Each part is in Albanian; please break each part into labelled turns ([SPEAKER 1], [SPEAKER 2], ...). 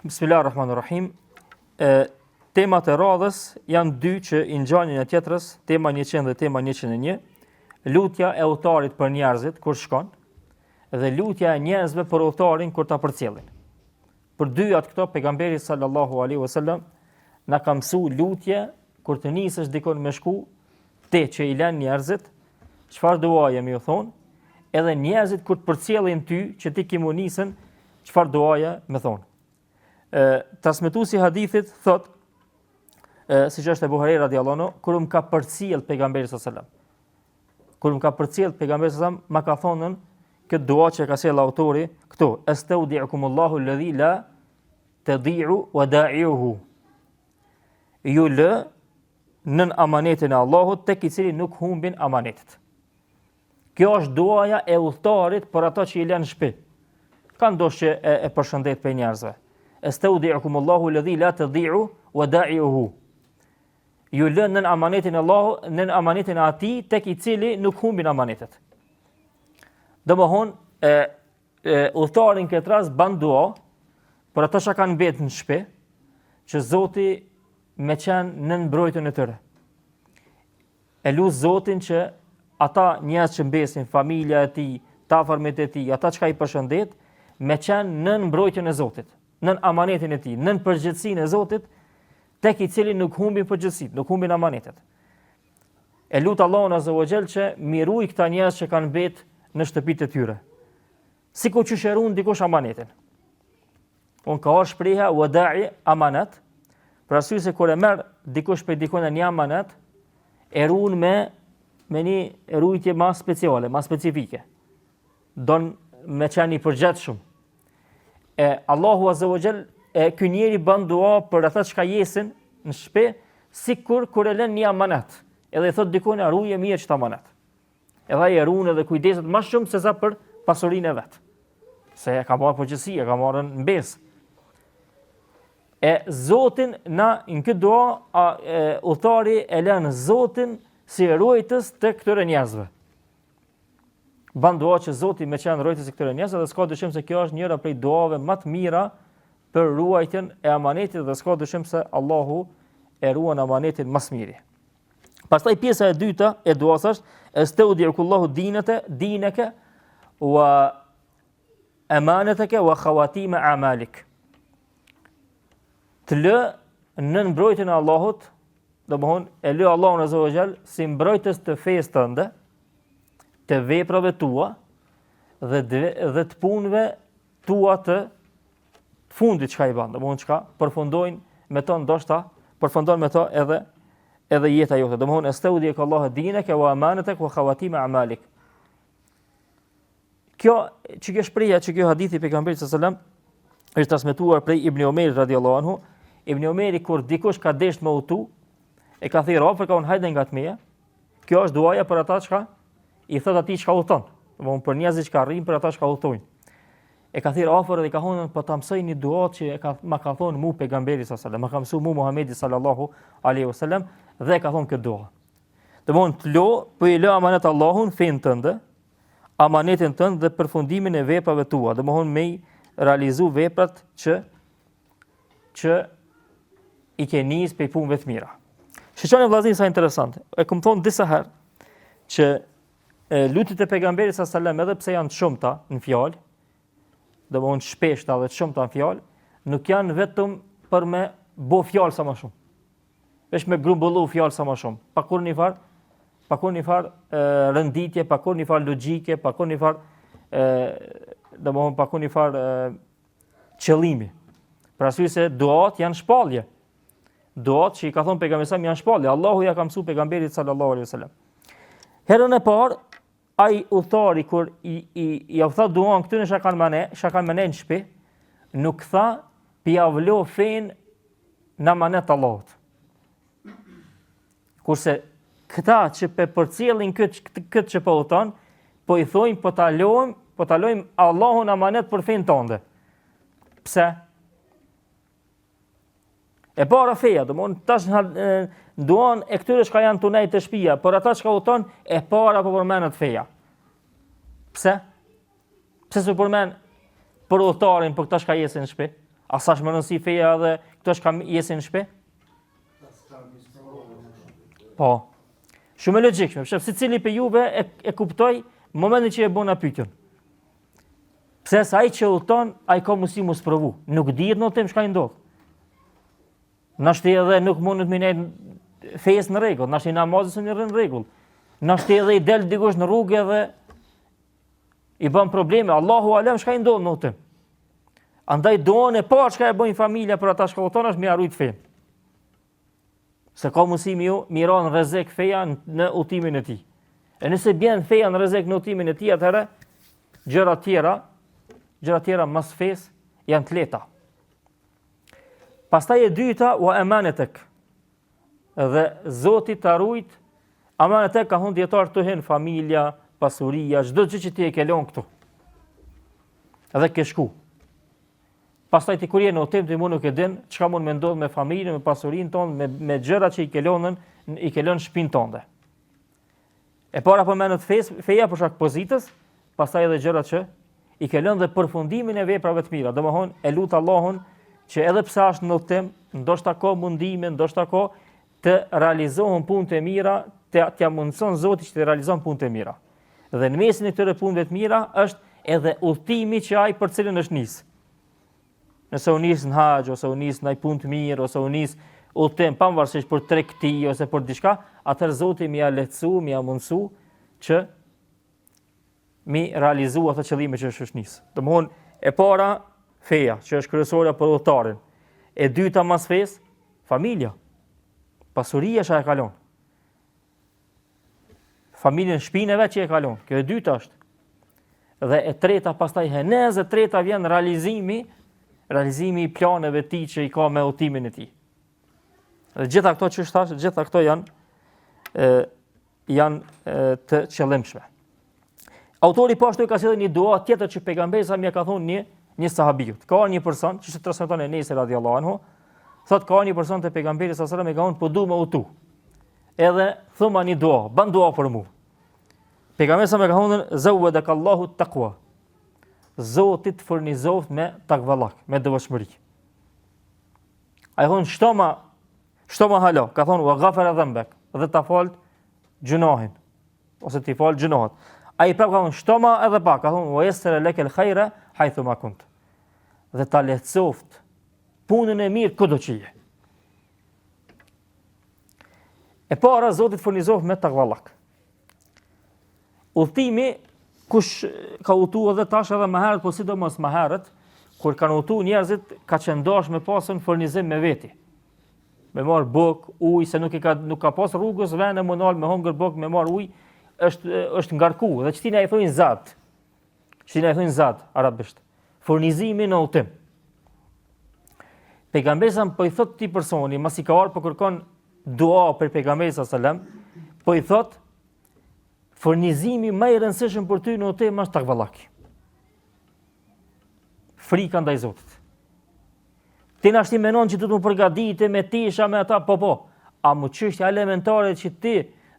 [SPEAKER 1] Bismillahirrahmanirrahim. Temat e radhës janë dy që i ngjanin e tjetrës, tema 100 dhe tema 101. Lutja e udhëtarit për njerëzit kur shkon dhe lutja e njerëzve për udhëtarin kur ta përcjellin. Për dyat këto pejgamberi sallallahu alaihi wasallam na ka mësuar lutje kur të nisësh dikon me shku, te që i lën njerëzit, çfarë duaje më u thon, edhe njerëzit kur të përcjellin ty që ti ki mu nisën, çfarë duaje më thon. Transmetuesi i hadithit thot, siç është Abu Huraira radhiyallahu anhu, kur më ka përcjell pejgamberi sallallahu alaihi wasallam. Kur më ka përcjell pejgamberi sallallahu alaihi wasallam, ma ka thonën këtë dua që ka sjell autori këtu, estaudiukumullahu alladhi la tadi'u wada'iuhu. Ju lë nën amanetin e Allahut tek i cili nuk humbin amanetet. Kjo është duaja e udhëtarit për ato që i lën në shtëpi. Ka ndoshta që e përshëndet për njerëzve. Estaudiukumullahu alladhi la tadi'u wada'iuhu. Ju lën nën amanetin e Allahut, nën amanetin e atij tek i cili nuk humbin amanetet. Domthon udhëtarin këtë rast ban dua për ato që kanë mbetur në shtëpi, që Zoti me qenë në mbrojtjen e tyre. E lut Zotin që ata njerëz që mbesin, familja e tij, të afërmit e tij, ata që i përshëndet, me qenë në mbrojtjen e Zotit, nën amanetin e tij, nën përgjegjësinë e Zotit, tek i cili nuk humbin përgjegjësitë, nuk humbin amanetet. E lut Allahun azza wa xal që miruj këta njerëz që kanë mbetë në shtëpitë e tyre. Sikur që shërun dikush amanetin. Unë ka është shpreha wada'i amanat, për arsye se kur e merr dikush prej dikon një amanet, e ruan me një rujtje më speciale, më specifike. Don me qenë i përgjithshëm. Allahu azza wa xal ky njeri bën dua për ata që jesin në shtëpi, sikur kur e lën një amanet. Edhe i thot dikon ruaje mirë ç't amanet. Edhe ai e ruan edhe kujdeset më shumë se sa për pasurinë e vet. Se e ka marrë përgjegjësi, e ka marrë në besë. Zotin na në këtë dua udhëtari e lën Zotin si ruajtës të këtyre njerëzve. Ban dua që Zoti me qenë ruajtës të këtyre njerëzve dhe s'ka dyshim se kjo është njëra prej duave më të mira për ruajtjen e amanetit dhe s'ka dyshim se Allahu e ruan amanetin më së miri. Pastaj pjesa e dyta e duas është estaudiukullahu dinaka wa amanataka wa khawatim a'malik. Të lë në mbrojtjen e Allahut, domthon e lë Allahun azza wa xal si mbrojtës të fesë tënde, të veprave tua dhe të punëve tua të fundit çka i bën, domthon çka përfundojnë me to ndoshta, përfundon me to edhe jeta jote. Domthon estaudiukallahu dinaka wa amanatak wa khawatim a'malik. Kjo shpreha që kjo hadithi pejgamberit sallallahu alajhi wasallam është transmetuar prej Ibn Omerit radhiyallahu anhu. Ibn Omeri kur dikush ka desht me udhtu, e ka thirrë afër ka unë hajde nga tmeja. Kjo është duaja për ata që i thot atij çka udhton. Domthon për njerëzit që arrin për ata që udhtojnë. E ka thirrë afër dhe ka thonë po ta mësoj një dua që ma ka thonë mu pejgamberi sallallahu alajhi wasallam, ma ka mësuar mu Muhamedi sallallahu alaihi wasallam dhe ka thonë këtë dua. Domthon të lo, po i lë amanet Allahun fen tënde, amanetin tënd dhe përfundimin e veprave tua. Domthon me realizu veprat që i ke nis për punëve të mira. Shqoni vllazëri sa interesante. E kam thonë disa herë që lutjet e pejgamberit sallallahu alajhi wasallam edhe pse janë të shumta në fjalë, domthon shpeshta dhe të shumta në fjalë, nuk janë vetëm për me bë fjalë sa më shumë. Vesh me grumbullu fjalë sa më shumë. Pa kur një farë rënditje, pa kur një farë logjike, pa kur një farë domthon pa kur një farë qëllimi. Për arsye se duat janë shpallje. Duat që i ka thonë pejgamberi sa janë shpallje. Allahu ja ka mësuar pejgamberit sallallahu alaihi wasallam. Herën e parë ai udhëtari kur i tha duan këtyn që kanë në shtëpi, nuk tha pi avlo fen në amanet Allahut. Kurse këta që përcjellin këtë që po udhton, po i thojnë po ta lojmë Allahun amanet për fen tonë. Pse? E para feja, domthon tash duan e këtyre që janë tunaj të shtëpia, por ata që udhton e para po përmendet feja. Pse? Pse s'u përmend për udhëtarin për këta që jesin në shtëpi? A sa është më rëndësi feja dhe këto shka jesin në shpe? Po. Shumë e logjikshme, sepse secili për juve e kuptoj momentin që e bëna pyetjen. Pse sa ai që udhton, ai ka mundësi mos provu. Nuk dihet në tem çka i ndodh. Nashti edhe nuk mundet me nejt fejes në rregull, nashti namazës në rregull. Nashti edhe i del dikush në rrugë dhe i bën probleme. Allahu alem çka i ndodh në tem. Andaj doon e parë çka e bën familja për ata që udhton është me arrit fen. Se ka mundësi mi ra në rrezik feja në udhtimin e tij. E nëse bjen feja në rrezik në udhtimin e tij, atëherë gjëra tjera mas fes janë të lehta. Pastaj e dyta wa amanetek. Dhe Zoti ta ruajt amanetek ka hunë dietar të hen familja, pasuria, çdo gjë që ti e ke lënë këtu. Edhe ke shku. Pastaj ti kur je në udhtim ti mund nuk e din çka mund me ndodh me familjen, me pasurinë tonë, me gjërat që i ke lënë shtëpinë tonë. E para po mendet feja për shkak pozitës, pastaj edhe gjërat që i ke lënë dhe përfundimin e veprave të mira. Domthon e lut Allahun që edhe pse është në udhtim, ndoshta ka mundime, ndoshta ka të realizohen punët e mira, t'ja mundson Zoti që të realizon punët e mira. Dhe në mesin e këtyre punëve të mira është edhe udhtimi që ai për cilën është nis. Nëse u nis në haxh ose u nis në punë të mirë ose u nis udhtim pavarësisht për tregti ose për diçka, atëherë Zoti më ia lehtësu, më ia mundsu që mi realizu ato qëllime që është nis. Domthon e para feja, që është kryesorja për udhëtarin. E dyta mas fes, familja. Pasuria që e kalon. Familjen shpinën e vet që e kalon. Kjo e dyta është. Dhe e treta pastaj henez, e treta vjen realizimi i planeve të tij që i ka me udhtimin e tij. Dhe gjitha këto që thash, gjitha këto janë të qëllimshme. Autori po ashtu ka sjellë një dua tjetër që pejgamberi sa më ka thonë një sahabiut. Ka një person që transmeton Enes radhiyallahu anhu, thotë ka një person te pejgamberi sa selam e ka thonë po du me udhtu. Edhe thoma një dua, ban dua për mua. Pejgamberi sa më ka thonë zawwadakallahu taqwa. Zoti të furnizoft me takvallak, me devotshmëri. Ai thonë shtoma hala, ka thonë wa ghafara dhanbak, dhe ta fal gjunohin ose ti fal gjunohat. Ai prap ka thonë shtoma edhe pak, ka thonë wa yassara lakal khaira haythu ma kunt. Dhe ta lehtësoft punën e mirë kudo që je. E para Zoti të furnizoft me takvallak. Udhtimi kush ka udhtu edhe tash edhe më herët, po sidomos më herët, kur kanë udhtu njerëzit ka qendosh me pasën furnizim me veti. Me marr buk, ujë, se nuk ka pas rrugës vende monal me hongër buk, me marr ujë, është ngarku dhe çtina i thonë zat. Çtina i thonë zat arabisht. Furnizimi në udhtim. Pejgamberi sa po i thot ti personi, masi ka ardhur po kërkon dua për pejgamberin sallallahu alajhi wasallam, po i thot furnizimi më i rëndësishëm për ty në udhtim është takvallaki. Frika ndaj Zotit. Ti na shti menon që du të më përgatite me tisha me ata, po. A mu çështja elementare që ti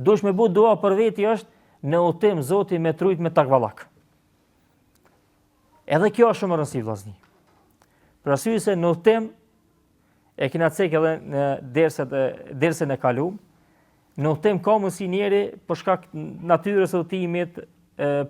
[SPEAKER 1] dush me bu dua për veti është në udhtim Zoti me trujt me takvallak. Edhe kjo është shumë e rëndësishme vllazni. Për arsye se në udhtim e kena cek edhe në dersën e kaluam. Në udhtim ka mundsi njëri për shkak natyrës së udhtimit,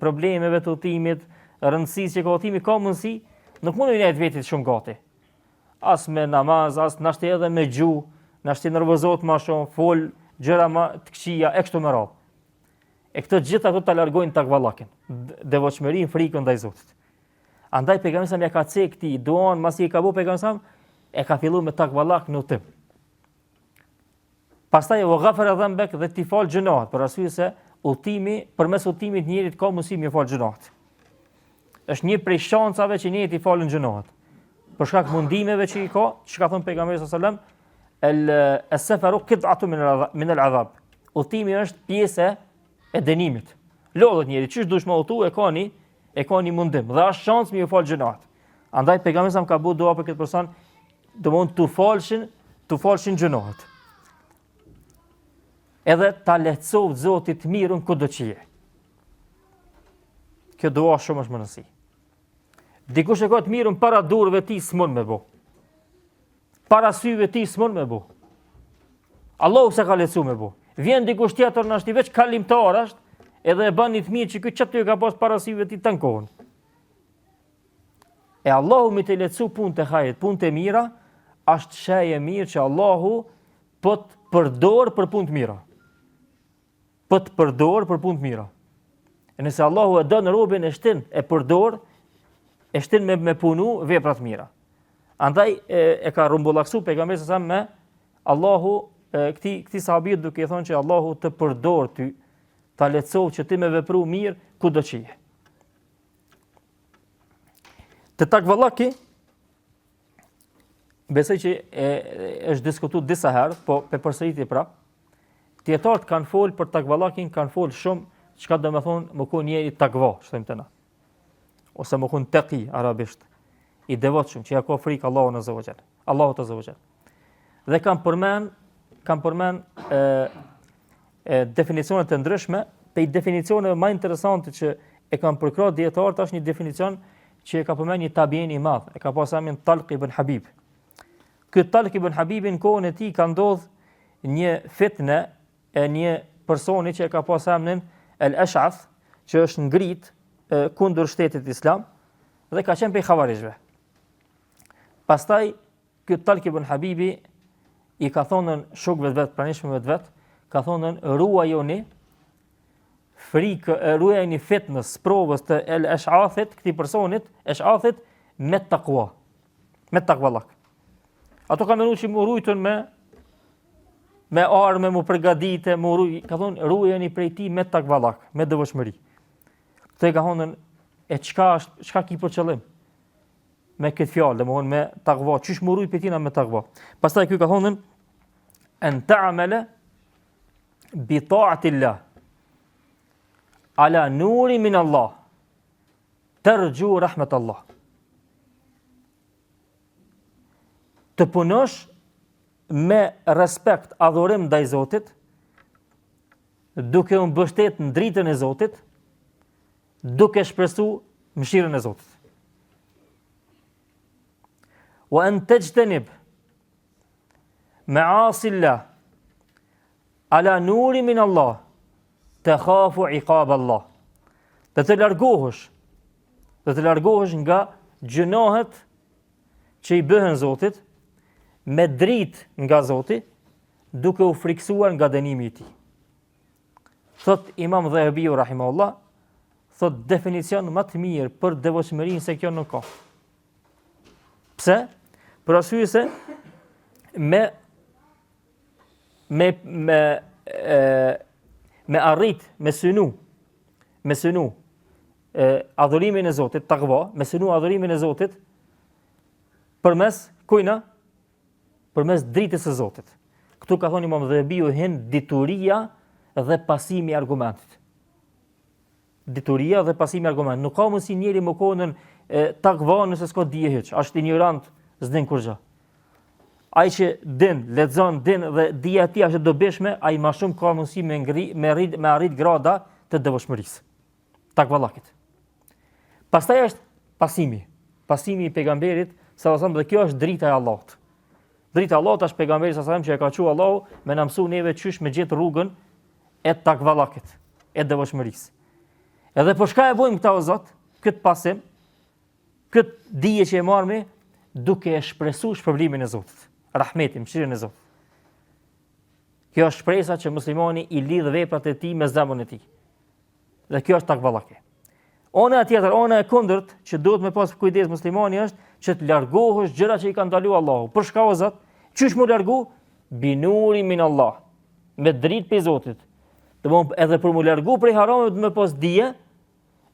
[SPEAKER 1] problemeve të udhtimit, rëndësisë që ka udhtimit, ka mundsi nuk mund të jetë vetit shumë gati. As me namaz, as nashti edhe me gjuhë, nashti nervozohet më shumë, fol gjëra më të këqija e kështu me radhë. E këtë gjitha këto ta largojnë takvallakin, devotshmërinë, frikën ndaj Zotit. Andaj pejgamberi sa më ka thënë këtij duan, masi i ka bëu pejgamberi sa e ka filluar me takvallak në udhtim. Pastaj u ghafara dhanbek dhe ti fal gjunat, për arsye se udhtimi, përmes udhtimit njerit ka mundësi më fal gjunat. Është një prej shansave që njëri të falën gjunat. Për shkak mundimeve që i ka, që ka thënë pejgamberi sallallahu alajhi wasallam, as-safaru qit'atu min al-'adhab. Udhtimi është pjesë e dënimit. Lodhet njëri, çish dush më udhtu, e ka një mundim dhe është shans më fal gjunat. Andaj pejgamberi sa ka bëu dua për këtë person, domthon tu falshin gjunat. Edhe ta lehtësoft Zoti të mirën kudo që je. Kjo dua shumë është më rëndësi. Dikush e ka të mirën para durëve ti s'mund me bo. para syve ti s'mon me bu. Allahu se ka lecu me bu. Vjen dikush tjetër në ashtë i veç kalimtar është, edhe e bën një të mirë që këtë që ty ka pas para syve ti të në kohën. E Allahu mi të lecu punë të hajit, punë të mira, është sheje mirë që Allahu po të përdor për punë të mira. Po të përdor për punë të mira. E nëse Allahu e dënë robin e shtin, e përdor, e shtin me punu veprat mira. Andaj e ka rumbullaksu pejgamberi sa me Allahu këti sahabit duke thonë që Allahu të përdor ty, ta lehtësoj që ti me vepru mirë kudo që je. Të takvallaki, besoj që është diskutuar disa herë, po përsëritje pra. Dietarët kanë folë për takvallakin, kanë folë shumë, çka do të thonë më kon njëri takva, thëmë të na. Ose më kon taqi arabisht, i devotshëm që ja ka frikë Allahut azza wa jall. Allahut azza wa jall. Dhe kanë përmend definicione të ndryshme, pe definicioneve më interesante që e kanë përkrahur dietarët është një definicion që e ka përmend një tabiin i madh, e ka pasur emrin Talq ibn Habib. Ky Talq ibn Habibin në kohën e tij ka ndodhur një fitne e një personi që e ka pasur emrin El-Ash'ath, që është ngrit kundër shtetit islam dhe ka qenë prej xavarizhve. Pastaj ky Talq ibn Habibi i ka thonën shokëve vet, pranishmëve vet, ka thonën ruajoni ruajeni fitnës, provës të El-Ash'athit, këtij personit, Ash'athit me takwa, me takvallak. Ato kanë menuar që mu rujtën me armë, mu përgatite, ka thonë ruajeni prej tij me takvallak, me devotshmëri. Këto e ka thonën çka ki për qëllim? Me këtë fjalë, domthonë me takva, çish mu rujt prej tina me takva. Pastaj ky ka thonën an ta'mala bi ta'atillah ala nuri min Allah tarju rahmat Allah. Të punosh me respekt, adhurim ndaj Zotit, duke u mbështet në dritën e Zotit, duke shpresu mëshirën e Zotit. Wa an tajtanib ma'asi Allah ala nuri min Allah takhafu iqab Allah. Dhe të largohesh nga gjunohet që i bëhen Zotit, me dritë nga Zoti, duke u friksuar nga dënimi i tij. Thot Imam Dhahabiu rahimahullah, thot definicion më të mirë për devotshmërinë se kjo nuk ka. Pse? Për arsye se me arrit, me synu adhurimin e Zotit, takva, me synu adhurimin e Zotit përmes kujna? Përmes dritës së Zotit. Këtu ka thonë Imam Dhahabiu hen dituria dhe pasimi i argumentit. Dituria dhe pasimi i argumentit. Nuk ka mundësi njëri më konën takva nëse s'ka dije hiç. Është ignorant, s'din kurrë. Ai që din, lexon, din dhe dija e tij është dobishme, ai më shumë ka mundësi me arrit grada të devotshmërisë. Takvallakit. Pastaj është pasimi. Pasimi i pejgamberit sallallahu alajhi wasallam, dhe kjo është drita e Allahut. Drita e Allahut është pejgamberi sallallahu alajhi wasallam që e ka thënë Allahu me na mësu neve çysh me gjet rrugën e takvallakit, e devotshmërisë. Edhe po çka e bëjmë këta o Zot, kët pasim, kët dije që e marrmi duke e shpresuar shpërblimin e Zotit, rahmetin, mëshirën e Zotit. Kjo është shpresa që muslimani i lidh veprat e tij me zemrën e tij. Dhe kjo është takvallaki. Ona tjetër, ona e kundërt që duhet me pas kujdes muslimani është që të largohesh gjëra që i ka ndaluar Allahu. Për shka o Zot? Çish më largu? Binuri min Allah. Me dritë pe Zotit. Domthon edhe për më largu prej harameve do më pas dije,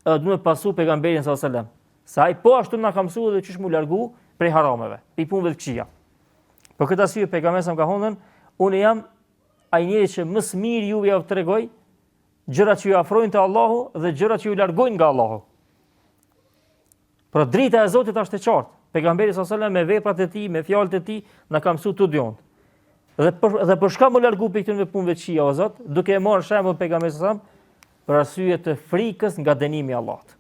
[SPEAKER 1] do më pasu pejgamberin sallallahu alajhi wasallam. Sa ai po ashtu na ka mësuar dhe çish më largu prej harameve, pi punëve të këqija. Për këtë arsye pejgamberi sa ka thonë, unë jam ai njeri që më së miri juve ja tregoj gjërat që ju afrojnë te Allahu dhe gjërat që ju largojnë nga Allahu. Por drita e Zotit është e qartë. Pejgamberi sallallahu alajhi wasallam me veprat e tij, me fjalët e tij na ka mësuar të dion. Dhe për shka më largu për këtyre punëve të këqija o Zot, duke e marrë shembull pejgamberin sallallahu alajhi wasallam për arsye të frikës nga dënimi i Allahut.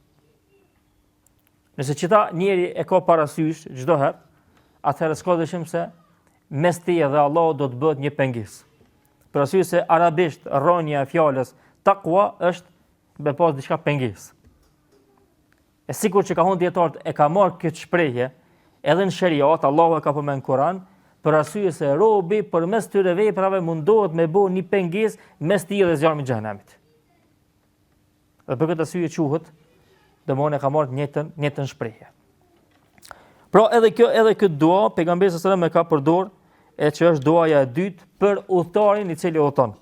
[SPEAKER 1] Nëse çita njeri e ka parasysh çdo herë, atëherë s'ka dyshim se mes teje dhe Allahut do të bëhet një pengesë. Për arsye se arabisht rrënia e fjalës takwa është me pas diçka pengesë. E sikur që ka thonë dietarët e ka marrë këtë shprehje edhe në shariat, Allahu e ka përmend në Kur'an, për arsye se robi përmes këtyre veprave mundohet me bëu një pengesë mes tij dhe zjarmit të xhenemit. Dhe për këtë arsye quhet, domthonë e ka marrë njëjtën shprehje. Pra edhe këtë dua pejgamberi sallallahu alajhi wasallam e ka përdor, e që është duaja e dytë për udhëtarin i cili udhëton.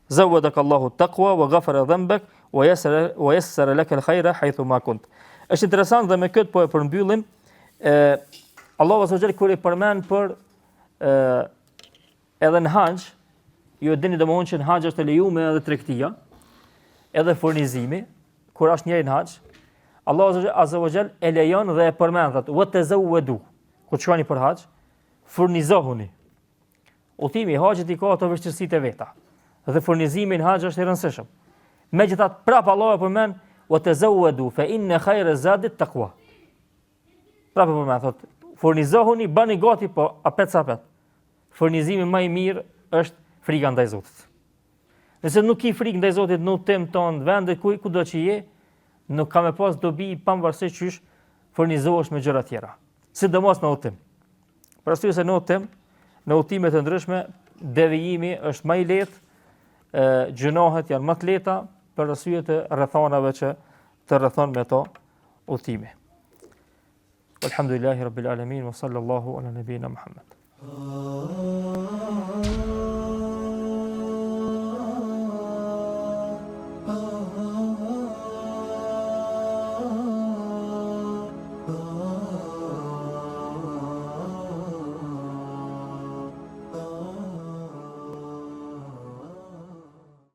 [SPEAKER 1] Zawwadak Allahu taqwa wa ghafara dhanbak wa yassara laka al-khayra haythu ma kunt. Është interesant dhe me këtë po e përmbyllim, Allahu azza wa jalla kur i përmend për edhe në haxh, ju e dini domosdoshmë që në haxh është e lejuar edhe tregtia, edhe furnizimi, kur është njëri në haxh, Allahu azza wa jalla e lejon dhe e përmend atë wa tazawwadu. Kur shkoni për haxh, furnizohuni. Udhimi i haxhit i ka ato vështirësitë e veta. Dhe furnizimi në haxh është i rëndësishëm. Megjithatë prapë Allahu e përmend wa tazawwadu fa inna khayra zadi taqwa. Prapë përmend thotë, furnizohuni, bani gati, po apet sa apet. Furnizimi më i mirë është frika ndaj Zotit. Nëse nuk ki frikë ndaj Zotit në udhtim ton, vendet kudo që je, nuk ka me pas dobi pavarësisht çysh furnizohesh me gjëra tjera. Sidomos në udhtim. Për arsye se në udhtim, në udhime të ndryshme, devijimi është më i lehtë, gjunohet janë më të lehta për arsye të rrethonave që të rrethon me to udhime. Alhamdulillahi rabbil alamin wa sallallahu ala nabina Muhammad.